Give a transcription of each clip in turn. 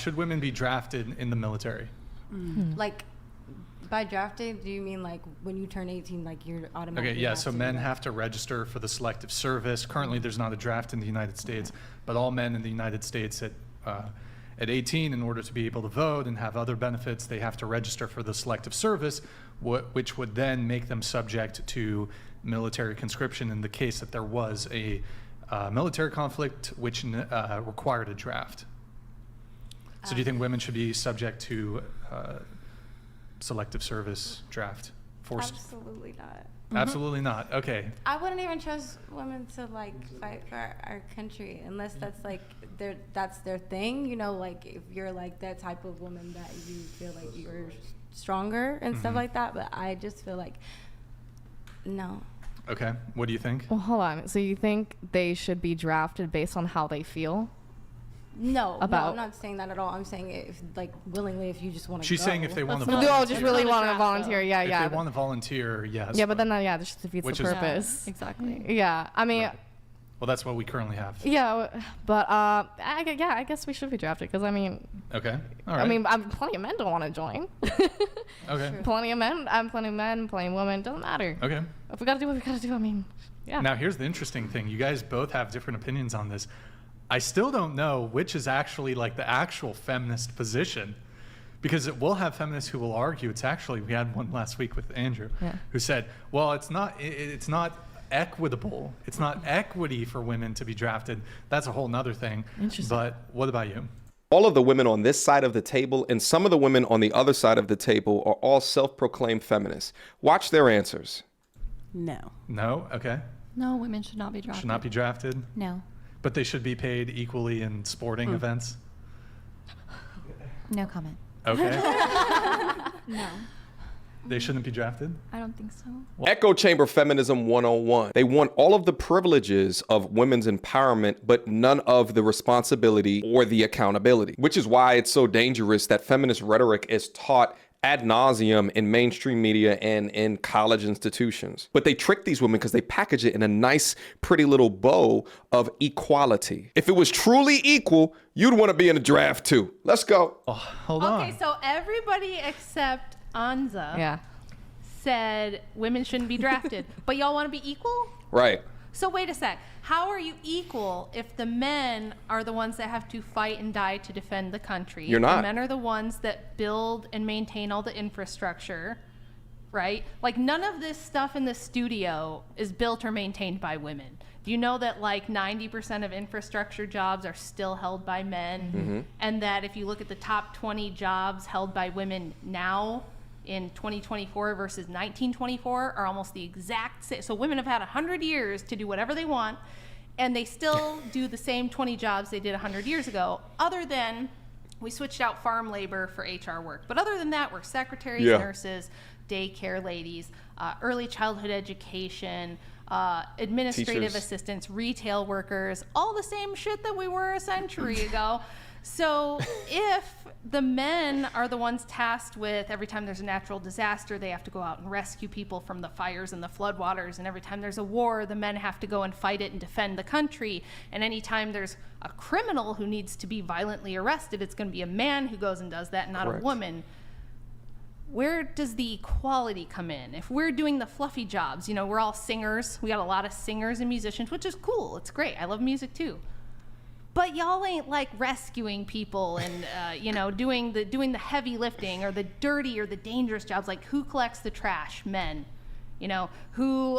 should women be drafted in the military? Like, by drafted, do you mean like when you turn 18, like you're automatically? Okay, yeah, so men have to register for the selective service. Currently, there's not a draft in the United States, but all men in the United States at 18, in order to be able to vote and have other benefits, they have to register for the selective service, which would then make them subject to military conscription in the case that there was a military conflict which required a draft. So do you think women should be subject to selective service draft? Absolutely not. Absolutely not. Okay. I wouldn't even trust women to like fight for our country unless that's like that's their thing. You know, like if you're like that type of woman that you feel like you're stronger and stuff like that. But I just feel like no. Okay. What do you think? Well, hold on. So you think they should be drafted based on how they feel? No, I'm not saying that at all. I'm saying if like willingly, if you just want to. She's saying if they want to. No, just really want to volunteer. Yeah, if yeah. If they want to volunteer, yes. Yeah, but then that just defeats the purpose. Yeah, exactly. Yeah, I mean. Right. Well, that's what we currently have. Yeah, but I guess we should be drafted because I mean. Okay. All right. I mean, plenty of men don't want to join. Okay. Plenty of men, plenty of men, plenty of women. Doesn't matter. Okay. If we gotta do what we gotta do, I mean, yeah. Now here's the interesting thing. You guys both have different opinions on this. I still don't know which is actually like the actual feminist position, because we'll have feminists who will argue it's actually, we had one last week with Andrew, who said, well, it's not equitable. It's not equity for women to be drafted. That's a whole nother thing. Interesting. But what about you? All of the women on this side of the table and some of the women on the other side of the table are all self-proclaimed feminists. Watch their answers. No. No? Okay. No, women should not be drafted. Should not be drafted? No. But they should be paid equally in sporting events? No comment. Okay. No. They shouldn't be drafted? I don't think so. Echo Chamber Feminism 101. They want all of the privileges of women's empowerment, but none of the responsibility or the accountability, which is why it's so dangerous that feminist rhetoric is taught ad nauseum in mainstream media and in college institutions. But they trick these women because they package it in a nice, pretty little bow of equality. If it was truly equal, you'd want to be in a draft too. Let's go. Oh, hold on. Okay, so everybody except Anza said women shouldn't be drafted, but y'all want to be equal? Right. So wait a sec. How are you equal if the men are the ones that have to fight and die to defend the country? You're not. The men are the ones that build and maintain all the infrastructure, right? Like none of this stuff in the studio is built or maintained by women. Do you know that like 90% of infrastructure jobs are still held by men? And that if you look at the top 20 jobs held by women now, in 2024 versus 1924 are almost the exact same. So women have had 100 years to do whatever they want, and they still do the same 20 jobs they did 100 years ago, other than we switched out farm labor for HR work. But other than that, we're secretaries, nurses, daycare ladies, early childhood education, administrative Teachers. Assistants, retail workers, all the same shit that we were a century ago. So if the men are the ones tasked with every time there's a natural disaster, they have to go out and rescue people from the fires and the floodwaters. And every time there's a war, the men have to go and fight it and defend the country. And anytime there's a criminal who needs to be violently arrested, it's going to be a man who goes and does that, not a woman. Where does the equality come in? If we're doing the fluffy jobs, you know, we're all singers. We got a lot of singers and musicians, which is cool. It's great. I love music too. But y'all ain't like rescuing people and you know, doing the heavy lifting or the dirty or the dangerous jobs. Like who collects the trash? Men. You know, who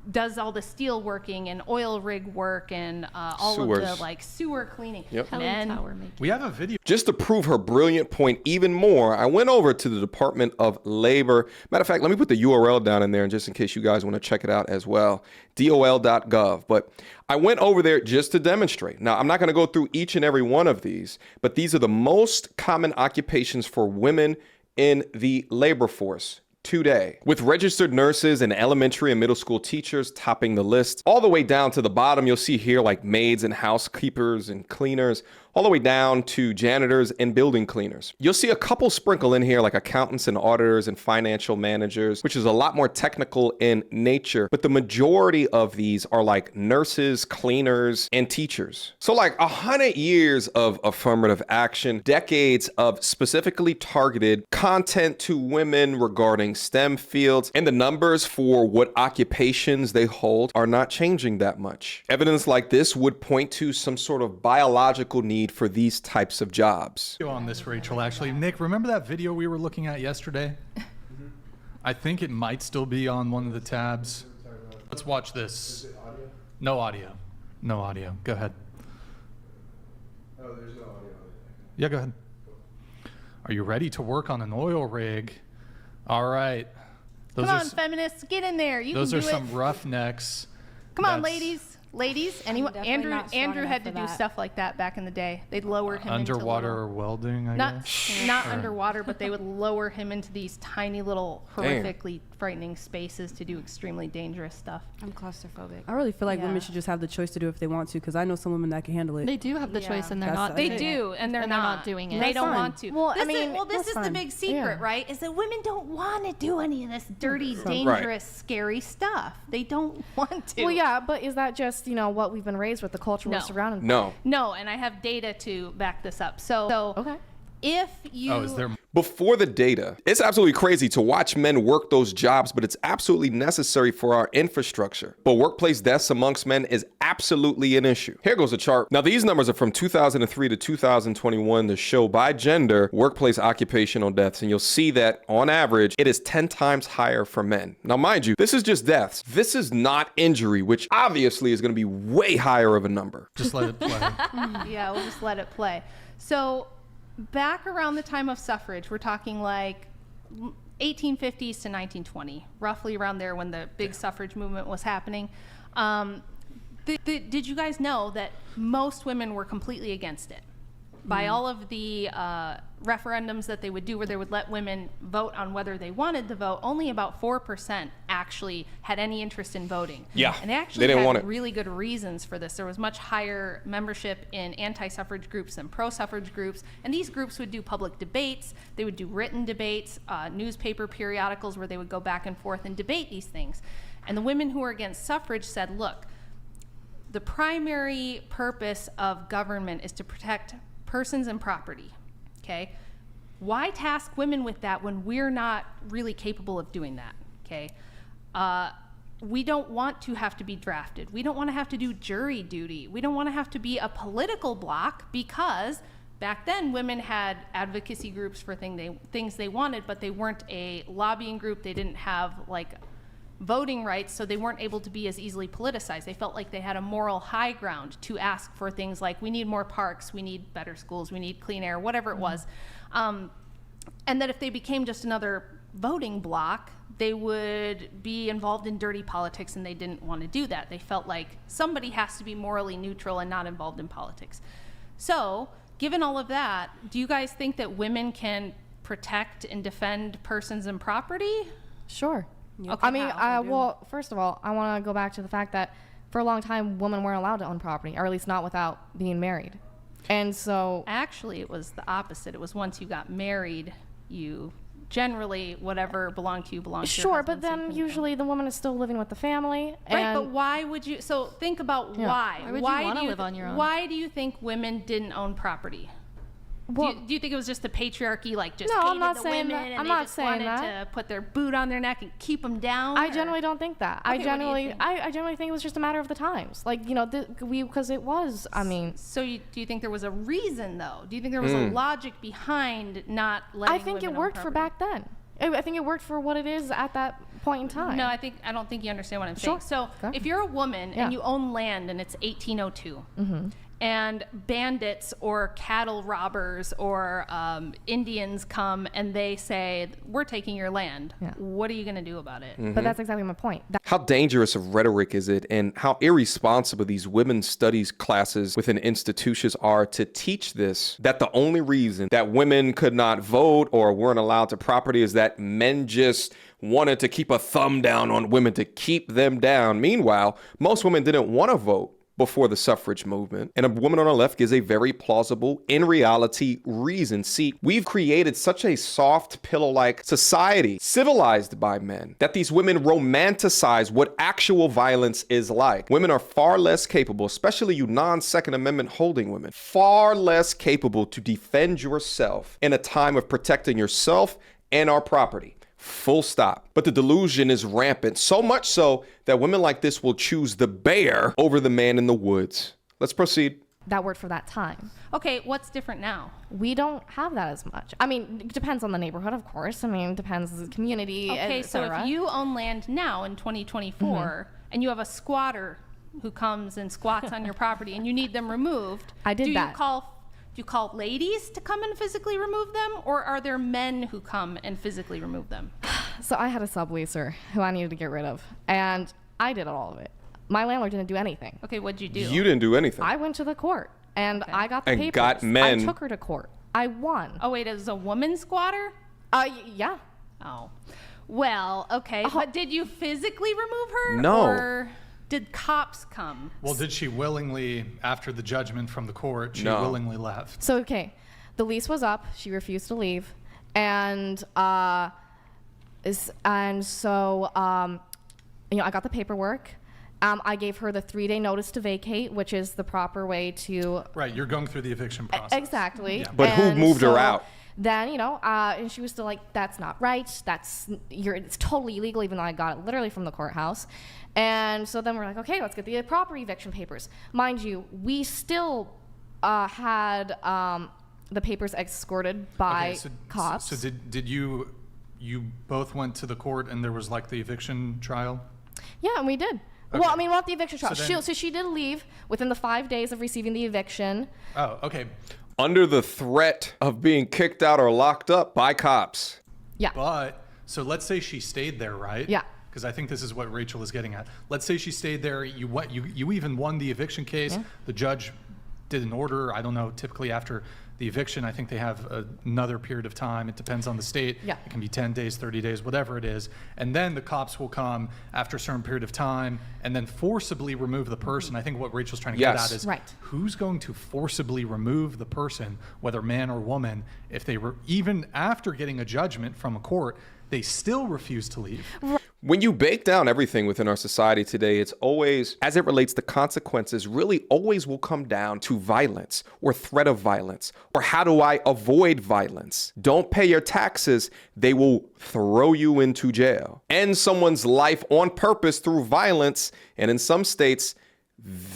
does all the steel working and oil rig work and all Sewers. of the like sewer cleaning? Men. We have a video. Just to prove her brilliant point even more, I went over to the Department of Labor. Matter of fact, let me put the URL down in there just in case you guys want to check it out as well. DOL.gov. But I went over there just to demonstrate. Now, I'm not going to go through each and every one of these, but these are the most common occupations for women in the labor force today, with registered nurses and elementary and middle school teachers topping the list. All the way down to the bottom, you'll see here like maids and housekeepers and cleaners, all the way down to janitors and building cleaners. You'll see a couple sprinkle in here like accountants and auditors and financial managers, which is a lot more technical in nature, but the majority of these are like nurses, cleaners, and teachers. So like 100 years of affirmative action, decades of specifically targeted content to women regarding STEM fields, and the numbers for what occupations they hold are not changing that much. Evidence like this would point to some sort of biological need for these types of jobs. On this, Rachel, actually. Nick, remember that video we were looking at yesterday? I think it might still be on one of the tabs. Let's watch this. No audio. No audio. Go ahead. Oh, there's no audio. Yeah, go ahead. Are you ready to work on an oil rig? All right. Come on, feminists, get in there. You Those can are do some it. roughnecks. Come on, That's ladies. Anyone? definitely not strong Andrew enough had to for do that. stuff like that back in the day. They'd lower him Underwater into little, welding, I not guess. not Or- underwater, but they would lower him into these tiny little Damn. horrifically frightening spaces to do extremely dangerous stuff. I'm claustrophobic. I really feel like Yeah. women should just have the choice to do it if they want to, because I know some women that can handle it. They do have the Yeah. choice, and they're That's- not. They doing do, it. and they're not doing it. They That's don't fine. want to. Well, I this mean, this that's is the fine. big secret, Yeah. right? Is that women don't want to do any of this dirty, dangerous, scary stuff. They don't want to. Well, yeah, but is that just, what we've been raised with, the culture No. we're surrounded by? No. No, and I have data to back this up. So Okay. if you Oh, is there Before the data, it's absolutely crazy to watch men work those jobs, but it's absolutely necessary for our infrastructure. But workplace deaths amongst men is absolutely an issue. Here goes a chart. Now, these numbers are from 2003 to 2021 to show by gender workplace occupational deaths. And you'll see that on average, it is 10 times higher for men. Now, mind you, this is just deaths. This is not injury, which obviously is going to be way higher of a number. just let it play? yeah, we'll just let it play. So back around the time of suffrage, we're talking like 1850s to 1920, roughly around there when the big suffrage movement was happening. Did you guys know that most women were completely against it? By all of the referendums that they would do where they would let women vote on whether they wanted to vote, only about 4% actually had any interest in voting. Yeah, And they they actually didn't had want it. really good reasons for this. There was much higher membership in anti-suffrage groups than pro-suffrage groups, and these groups would do public debates. They would do written debates, newspaper periodicals where they would go back and forth and debate these things. And the women who were against suffrage said, look, the primary purpose of government is to protect persons and property, okay? Why task women with that when we're not really capable of doing that, okay? We don't want to have to be drafted. We don't want to have to do jury duty. We don't want to have to be a political bloc, because back then women had advocacy groups for things they wanted, but they weren't a lobbying group. They didn't have like voting rights, so they weren't able to be as easily politicized. They felt like they had a moral high ground to ask for things like, we need more parks, we need better schools, we need clean air, whatever it was. And that if they became just another voting bloc, they would be involved in dirty politics, and they didn't want to do that. They felt like somebody has to be morally neutral and not involved in politics. So, given all of that, do you guys think that women can protect and defend persons and property? Sure. Okay, I mean, how? well, first of all, I want to go back to the fact that for a long time, women weren't allowed to own property, or at least not without being married. And so, Actually, it was the opposite. It was once you got married, you generally, whatever belonged to you belonged to your sure, husband, but so you then couldn't usually the woman is still living with the family. Right, And but why would you? So think about Yeah. why. Why would you wanna live on your own? Why do you think women didn't own property? Well, do you think it was just the patriarchy, like just No, I'm hated not the saying women that. and I'm they not just saying wanted that. to put their boot on their neck and keep them down? I or- generally don't think that. Okay, what do you think? I generally think it was just a matter of the times. Like, because it was, I mean, So do you think there was a reason though? Do you think there was a logic behind not letting? I think it women own worked for property? back then. I think it worked for what it is at that point in time. No, I don't think you understand what I'm Sure. saying. So Okay. if you're a woman Yeah. and you own land and it's 1802, and bandits or cattle robbers or Indians come and they say, we're taking your land, Yeah. what are you going to do about it? But that's exactly my point. How dangerous of rhetoric is it, and how irresponsible these women's studies classes within institutions are to teach this, that the only reason that women could not vote or weren't allowed to property is that men just wanted to keep a thumb down on women to keep them down. Meanwhile, most women didn't want to vote. before the suffrage movement. And a woman on the left gives a very plausible, in reality, reason. See, we've created such a soft, pillow-like society, civilized by men, that these women romanticize what actual violence is like. Women are far less capable, especially you non-Second Amendment holding women, far less capable to defend yourself in a time of protecting yourself and our property. Full stop. But the delusion is rampant, so much so that women like this will choose the bear over the man in the woods. Let's proceed. That worked for that time. Okay, what's different now? We don't have that as much. I mean, it depends on the neighborhood, of course. I mean, it depends on the community, Okay, et so cetera. if you own land now in 2024 and you have a squatter who comes and squats on your property and you need them removed, I did do that. you call ladies to come and physically remove them, or are there men who come and physically remove them? So I had a subleaser who I needed to get rid of, and I did all of it. My landlord didn't do anything. Okay, what'd you do? You didn't do anything. I went to the court, and I got the And papers. got men- I took her to court. I won. Oh wait, as a woman squatter? Yeah. Oh, well, okay. But did you physically remove her? No. Or did cops come? Well, did she willingly, after the judgment from the court, she No. willingly left? So, okay, the lease was up. She refused to leave. And so, I got the paperwork. I gave her the 3-day notice to vacate, which is the proper way to... Right, you're going through the eviction process. Exactly. Yeah. But who And moved her so out? Then, and she was still like, that's not right. It's totally illegal, even though I got it literally from the courthouse. And so then we're like, okay, let's get the proper eviction papers. Mind you, we still had the papers escorted by Okay, cops. So did you both went to the court and there was like the eviction trial? Yeah, and we did. Okay. Well, I mean, not the eviction trial. So then- So she did leave within the 5 days of receiving the eviction. Oh, okay. Under the threat of being kicked out or locked up by cops. Yeah. But, so let's say she stayed there, right? Yeah. Because I think this is what Rachel is getting at. Let's say she stayed there, you even won the eviction case. Yeah. The judge did an order. I don't know, typically after the eviction, I think they have another period of time. It depends on the state. Yeah. It can be 10 days, 30 days, whatever it is. And then the cops will come after a certain period of time and then forcibly remove the person. I think what Rachel's trying to get Yes. at is Right. who's going to forcibly remove the person, whether man or woman, if they were, even after getting a judgment from a court, they still refuse to leave. When you bake down everything within our society today, it's always, as it relates to consequences, really always will come down to violence or threat of violence or how do I avoid violence? Don't pay your taxes, they will throw you into jail. End someone's life on purpose through violence, and in some states,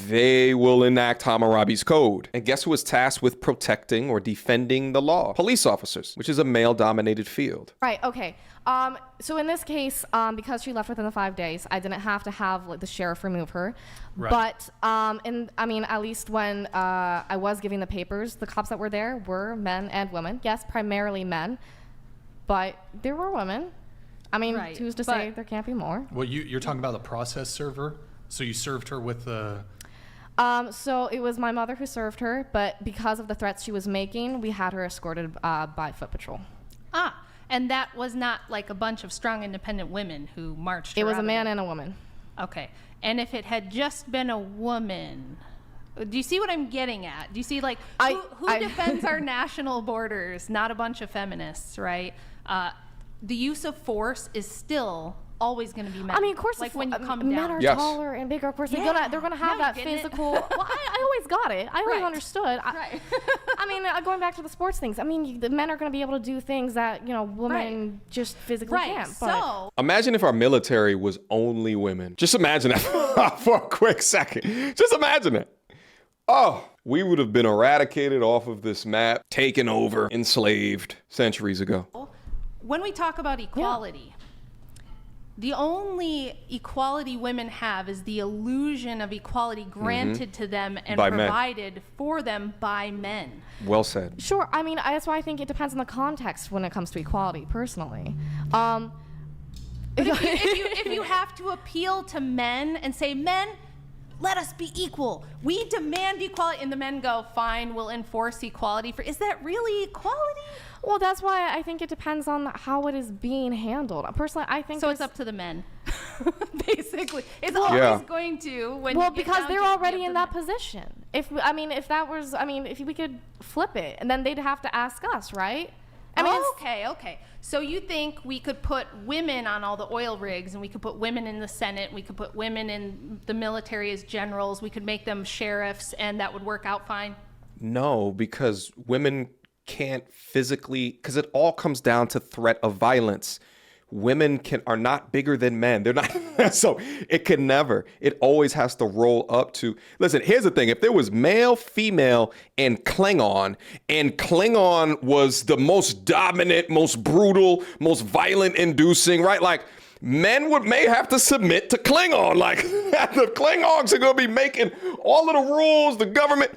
they will enact Hammurabi's code. And guess who is tasked with protecting or defending the law? Police officers, which is a male-dominated field. Right. Okay. So in this case, because she left within the 5 days, I didn't have to have like, the sheriff remove her. Right. But at least when I was giving the papers, the cops that were there were men and women. Yes, primarily men, but there were women. I mean, Right, who's to but- say there can't be more? Well, you're talking about a process server. So you served her with the. So it was my mother who served her, but because of the threats she was making, we had her escorted by foot patrol. Ah, and that was not like a bunch of strong, independent women who marched her It was out a of man there. and a woman. Okay. And if it had just been a woman, do you see what I'm getting at? Do you see, like, who defends our national borders? Not a bunch of feminists, right? The use of force is still always going to be men. I mean, of course, like when you come men down. are Yes. taller and bigger. Of course, Yeah. they're gonna have Now that you're getting it. physical. Well, I always got it. I always Right. understood. Right. I mean, going back to the sports things. I mean, the men are gonna be able to do things that women just physically Right. can't. But So, Imagine if our military was only women. Just imagine that for a quick second. Just imagine it. Oh, we would have been eradicated off of this map, taken over, enslaved centuries ago. when we talk about equality, the only equality women have is the illusion of equality granted to them and By men. provided for them by men. Well said. sure. I mean, that's why I think it depends on the context when it comes to equality. Personally, But if you have to appeal to men and say, men, let us be equal. We demand equality. And the men go, fine, we'll enforce equality. Is that really equality? well, that's why I think it depends on how it is being handled. Personally, I think So it's up to the men. Basically, it's always Yeah. going to when. Well, you get because down they're to it, you already have in to- that position. If we could flip it, and then they'd have to ask us, right? I mean, it's- okay. So you think we could put women on all the oil rigs, and we could put women in the Senate, we could put women in the military as generals, we could make them sheriffs, and that would work out fine? No, because women can't physically, because it all comes down to threat of violence. Women are not bigger than men. They're not. So it can never. It always has to roll up to. Listen, here's the thing. If there was male, female, and Klingon was the most dominant, most brutal, most violent inducing, right? Like, men may have to submit to Klingon. Like, the Klingons are going to be making all of the rules, the government.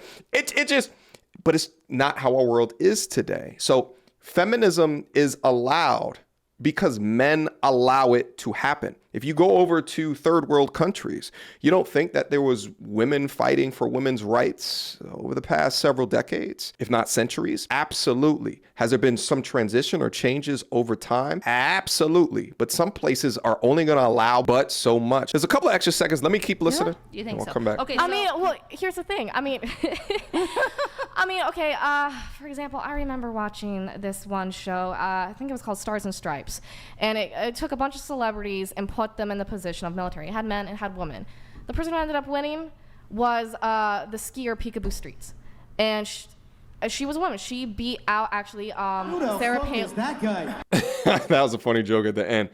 But it's not how our world is today. So feminism is allowed because men allow it to happen. If you go over to third world countries, you don't think that there was women fighting for women's rights over the past several decades, if not centuries? Absolutely. Has there been some transition or changes over time? Absolutely. But some places are only going to allow but so much. There's a couple of extra seconds. Let me keep listening. You think and we'll so? come back. Okay. I mean, well, here's the thing. I mean, okay. For example, I remember watching this one show. I think it was called Stars and Stripes, and it took a bunch of celebrities and put them in the position of military. It had men, it had women. The person who ended up winning was the skier Peekaboo Streets, and she was a woman. She beat out actually Sarah Palin. that guy? That was a funny joke at the end.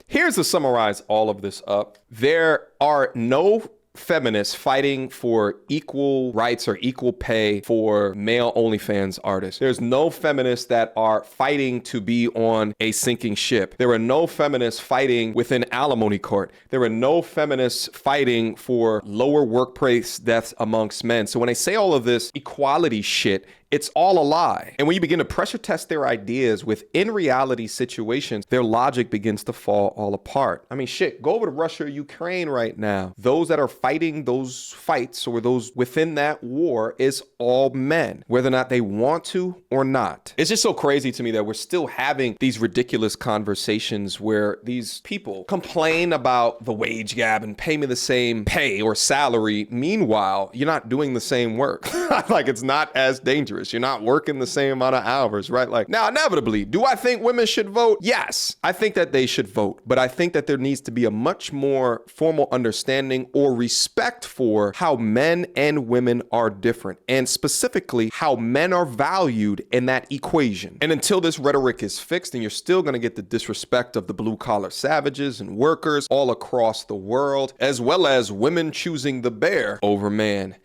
Here's to summarize all of this up. There are no feminists fighting for equal rights or equal pay for male OnlyFans artists. There's no feminists that are fighting to be on a sinking ship. There are no feminists fighting within alimony court. There are no feminists fighting for lower workplace deaths amongst men. So when I say all of this equality shit, it's all a lie. And when you begin to pressure test their ideas within reality situations, their logic begins to fall all apart. I mean, shit, go over to Russia or Ukraine right now. Those that are fighting those fights or those within that war is all men, whether or not they want to or not. It's just so crazy to me that we're still having these ridiculous conversations where these people complain about the wage gap and pay me the same pay or salary. Meanwhile, you're not doing the same work. Like, it's not as dangerous. You're not working the same amount of hours, right? Like, now, inevitably, do I think women should vote? Yes, I think that they should vote. But I think that there needs to be a much more formal understanding or respect for how men and women are different, and specifically how men are valued in that equation. And until this rhetoric is fixed, then you're still going to get the disrespect of the blue collar savages and workers all across the world, as well as women choosing the bear over man.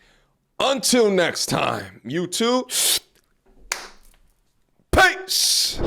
Until next time, you two, peace.